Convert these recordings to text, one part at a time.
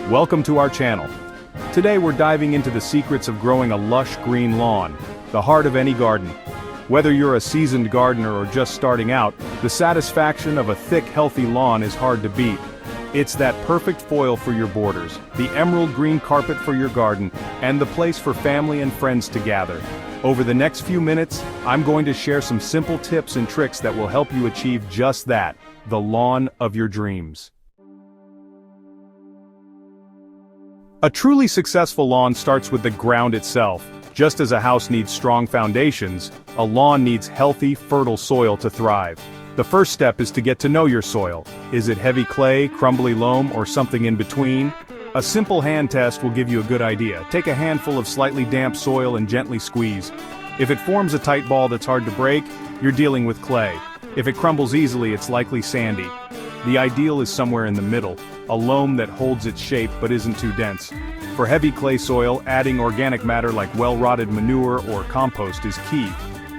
Welcome to our channel. Today we're diving into the secrets of growing a lush green lawn, the heart of any garden. Whether you're a seasoned gardener or just starting out, the satisfaction of a thick, healthy lawn is hard to beat. It's that perfect foil for your borders, the emerald green carpet for your garden, and the place for family and friends to gather. Over the next few minutes, I'm going to share some simple tips and tricks that will help you achieve just that, the lawn of your dreams. A truly successful lawn starts with the ground itself. Just as a house needs strong foundations, a lawn needs healthy, fertile soil to thrive. The first step is to get to know your soil. Is it heavy clay, crumbly loam, or something in between? A simple hand test will give you a good idea. Take a handful of slightly damp soil and gently squeeze. If it forms a tight ball that's hard to break, you're dealing with clay. If it crumbles easily, it's likely sandy. The ideal is somewhere in the middle, a loam that holds its shape but isn't too dense. For heavy clay soil, adding organic matter like well-rotted manure or compost is key.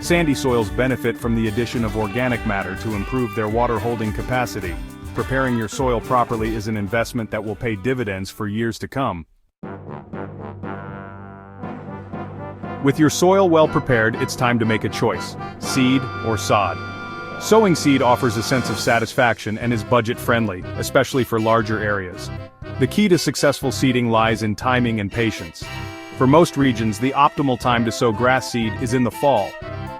Sandy soils benefit from the addition of organic matter to improve their water-holding capacity. Preparing your soil properly is an investment that will pay dividends for years to come. With your soil well prepared, it's time to make a choice: seed or sod. Sowing seed offers a sense of satisfaction and is budget-friendly, especially for larger areas. The key to successful seeding lies in timing and patience. For most regions, the optimal time to sow grass seed is in the fall.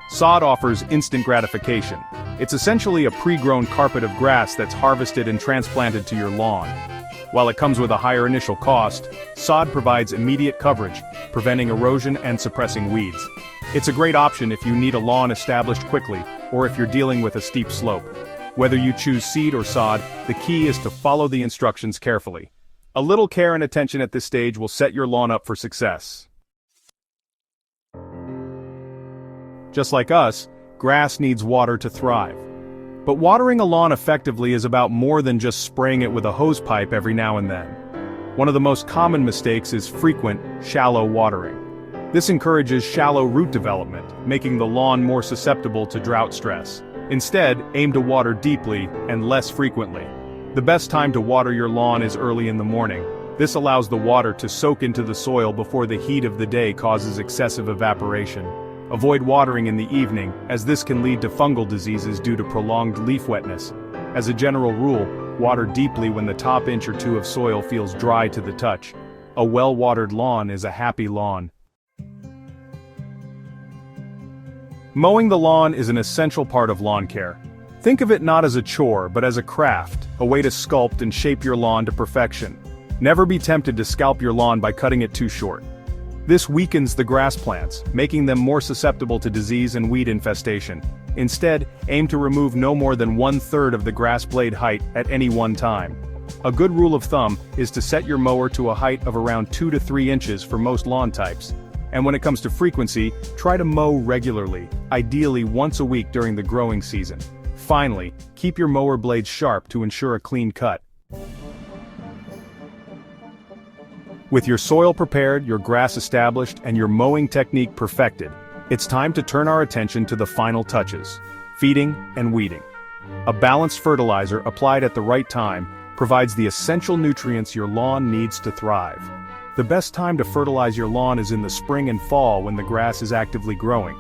Sod offers instant gratification. It's essentially a pre-grown carpet of grass that's harvested and transplanted to your lawn. While it comes with a higher initial cost, sod provides immediate coverage, preventing erosion and suppressing weeds. It's a great option if you need a lawn established quickly, or if you're dealing with a steep slope. Whether you choose seed or sod, the key is to follow the instructions carefully. A little care and attention at this stage will set your lawn up for success. Just like us, grass needs water to thrive. But watering a lawn effectively is about more than just spraying it with a hose pipe every now and then. One of the most common mistakes is frequent, shallow watering. This encourages shallow root development, making the lawn more susceptible to drought stress. Instead, aim to water deeply and less frequently. The best time to water your lawn is early in the morning. This allows the water to soak into the soil before the heat of the day causes excessive evaporation. Avoid watering in the evening, as this can lead to fungal diseases due to prolonged leaf wetness. As a general rule, water deeply when the top inch or two of soil feels dry to the touch. A well-watered lawn is a happy lawn. Mowing the lawn is an essential part of lawn care. Think of it not as a chore, but as a craft, a way to sculpt and shape your lawn to perfection. Never be tempted to scalp your lawn by cutting it too short. This weakens the grass plants, making them more susceptible to disease and weed infestation. Instead, aim to remove no more than 1/3 of the grass blade height at any one time. A good rule of thumb is to set your mower to a height of around 2 to 3 inches for most lawn types. And when it comes to frequency, try to mow regularly, ideally once a week during the growing season. Finally, keep your mower blades sharp to ensure a clean cut. With your soil prepared, your grass established, and your mowing technique perfected, it's time to turn our attention to the final touches: feeding and weeding. A balanced fertilizer applied at the right time provides the essential nutrients your lawn needs to thrive. The best time to fertilize your lawn is in the spring and fall when the grass is actively growing.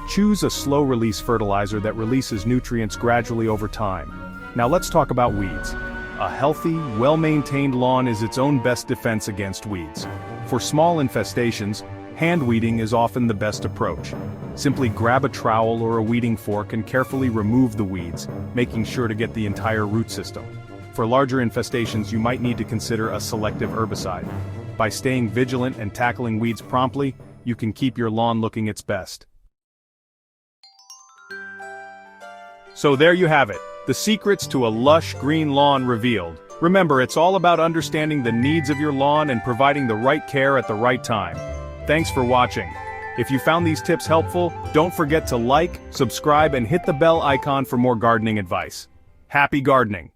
Choose a slow-release fertilizer that releases nutrients gradually over time. Now let's talk about weeds. A healthy, well-maintained lawn is its own best defense against weeds. For small infestations, hand weeding is often the best approach. Simply grab a trowel or a weeding fork and carefully remove the weeds, making sure to get the entire root system. For larger infestations, you might need to consider a selective herbicide. By staying vigilant and tackling weeds promptly, you can keep your lawn looking its best. So there you have it, the secrets to a lush green lawn revealed. Remember, it's all about understanding the needs of your lawn and providing the right care at the right time. Thanks for watching. If you found these tips helpful, don't forget to like, subscribe, and hit the bell icon for more gardening advice. Happy gardening!